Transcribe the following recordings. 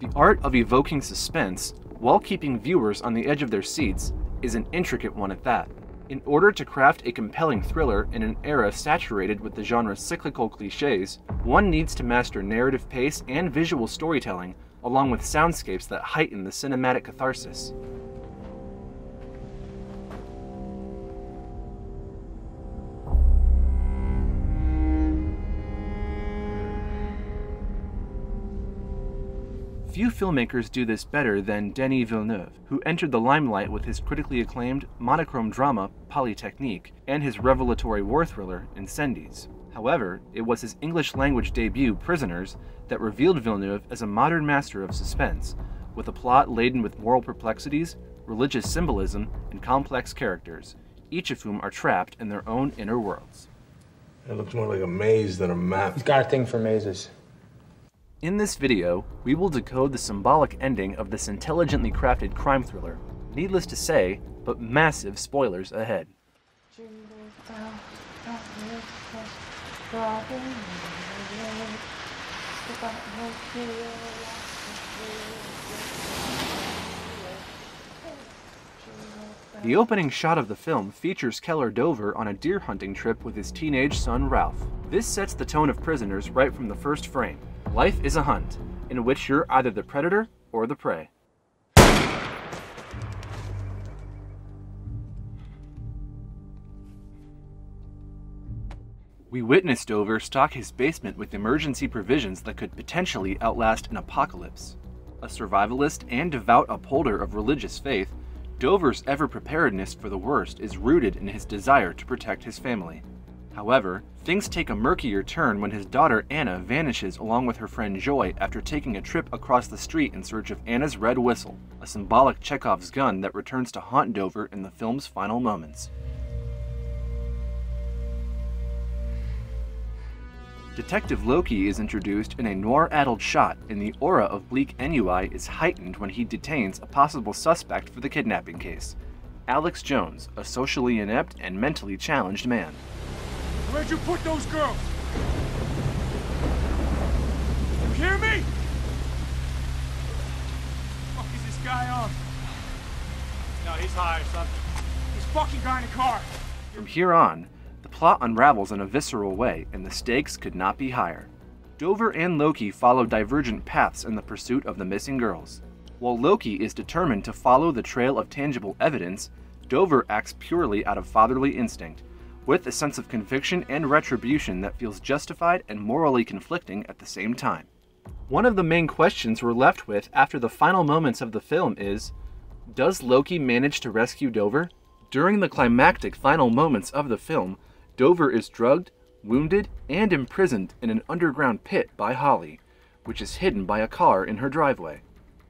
The art of evoking suspense, while keeping viewers on the edge of their seats, is an intricate one at that. In order to craft a compelling thriller in an era saturated with the genre's cyclical cliches, one needs to master narrative pace and visual storytelling, along with soundscapes that heighten the cinematic catharsis. Few filmmakers do this better than Denis Villeneuve, who entered the limelight with his critically acclaimed monochrome drama Polytechnique and his revelatory war thriller Incendies. However, it was his English-language debut Prisoners that revealed Villeneuve as a modern master of suspense, with a plot laden with moral perplexities, religious symbolism, and complex characters, each of whom are trapped in their own inner worlds. It looks more like a maze than a map. He's got a thing for mazes. In this video, we will decode the symbolic ending of this intelligently crafted crime thriller. Needless to say, but massive spoilers ahead. The opening shot of the film features Keller Dover on a deer hunting trip with his teenage son Ralph. This sets the tone of Prisoners right from the first frame. Life is a hunt, in which you're either the predator or the prey. We witnessed Dover stock his basement with emergency provisions that could potentially outlast an apocalypse. A survivalist and devout upholder of religious faith, Dover's ever-preparedness for the worst is rooted in his desire to protect his family. However, things take a murkier turn when his daughter Anna vanishes along with her friend Joy after taking a trip across the street in search of Anna's red whistle, a symbolic Chekhov's gun that returns to haunt Dover in the film's final moments. Detective Loki is introduced in a noir-addled shot, and the aura of bleak ennui is heightened when he detains a possible suspect for the kidnapping case, Alex Jones, a socially inept and mentally challenged man. Where'd you put those girls? You hear me? What the fuck is this guy on? No, he's high or something. He's fucking guy in a car. From here on, the plot unravels in a visceral way, and the stakes could not be higher. Dover and Loki follow divergent paths in the pursuit of the missing girls. While Loki is determined to follow the trail of tangible evidence, Dover acts purely out of fatherly instinct, with a sense of conviction and retribution that feels justified and morally conflicting at the same time. One of the main questions we're left with after the final moments of the film is, does Loki manage to rescue Dover? During the climactic final moments of the film, Dover is drugged, wounded, and imprisoned in an underground pit by Holly, which is hidden by a car in her driveway.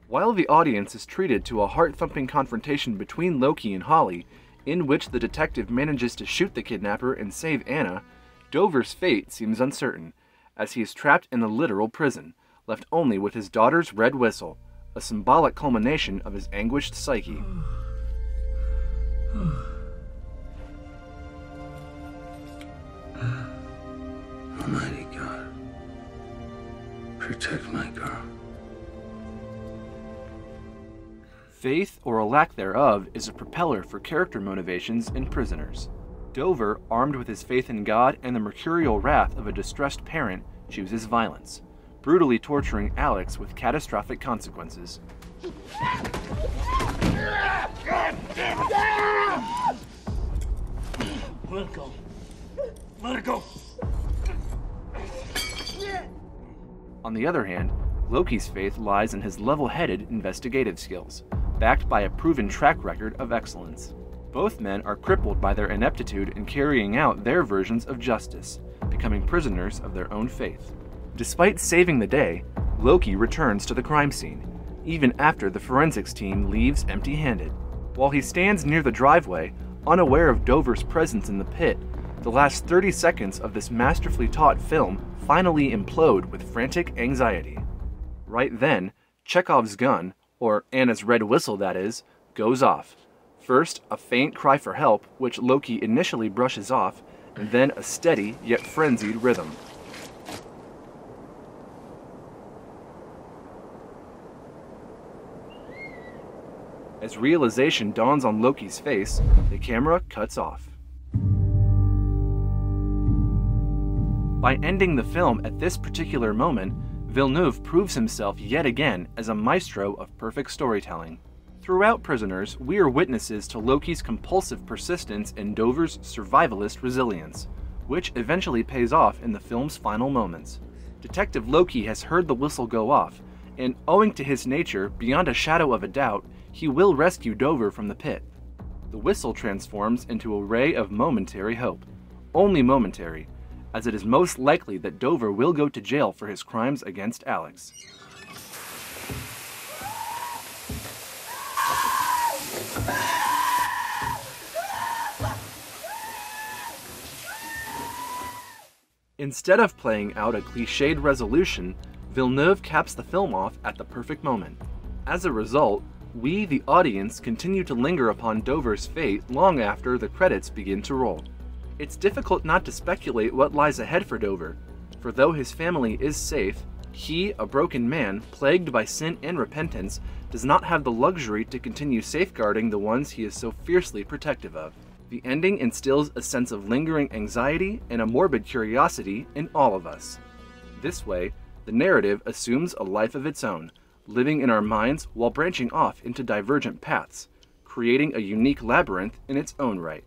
While the audience is treated to a heart-thumping confrontation between Loki and Holly, in which the detective manages to shoot the kidnapper and save Anna, Dover's fate seems uncertain, as he is trapped in a literal prison, left only with his daughter's red whistle, a symbolic culmination of his anguished psyche. Almighty God, protect my girl. Faith, or a lack thereof, is a propeller for character motivations in Prisoners. Dover, armed with his faith in God and the mercurial wrath of a distressed parent, chooses violence, brutally torturing Alex with catastrophic consequences. Let it go. Let it go. On the other hand, Loki's faith lies in his level-headed investigative skills, backed by a proven track record of excellence. Both men are crippled by their ineptitude in carrying out their versions of justice, becoming prisoners of their own faith. Despite saving the day, Loki returns to the crime scene, even after the forensics team leaves empty-handed. While he stands near the driveway, unaware of Dover's presence in the pit, the last 30 seconds of this masterfully taught film finally implode with frantic anxiety. Right then, Chekhov's gun, or Anna's red whistle that is, goes off. First, a faint cry for help, which Loki initially brushes off, and then a steady yet frenzied rhythm. As realization dawns on Loki's face, the camera cuts off. By ending the film at this particular moment, Villeneuve proves himself yet again as a maestro of perfect storytelling. Throughout Prisoners, we are witnesses to Loki's compulsive persistence and Dover's survivalist resilience, which eventually pays off in the film's final moments. Detective Loki has heard the whistle go off, and owing to his nature, beyond a shadow of a doubt, he will rescue Dover from the pit. The whistle transforms into a ray of momentary hope. Only momentary, as it is most likely that Dover will go to jail for his crimes against Alex. Instead of playing out a cliched resolution, Villeneuve caps the film off at the perfect moment. As a result, we, the audience, continue to linger upon Dover's fate long after the credits begin to roll. It's difficult not to speculate what lies ahead for Dover, for though his family is safe, he, a broken man, plagued by sin and repentance, does not have the luxury to continue safeguarding the ones he is so fiercely protective of. The ending instills a sense of lingering anxiety and a morbid curiosity in all of us. This way, the narrative assumes a life of its own, living in our minds while branching off into divergent paths, creating a unique labyrinth in its own right.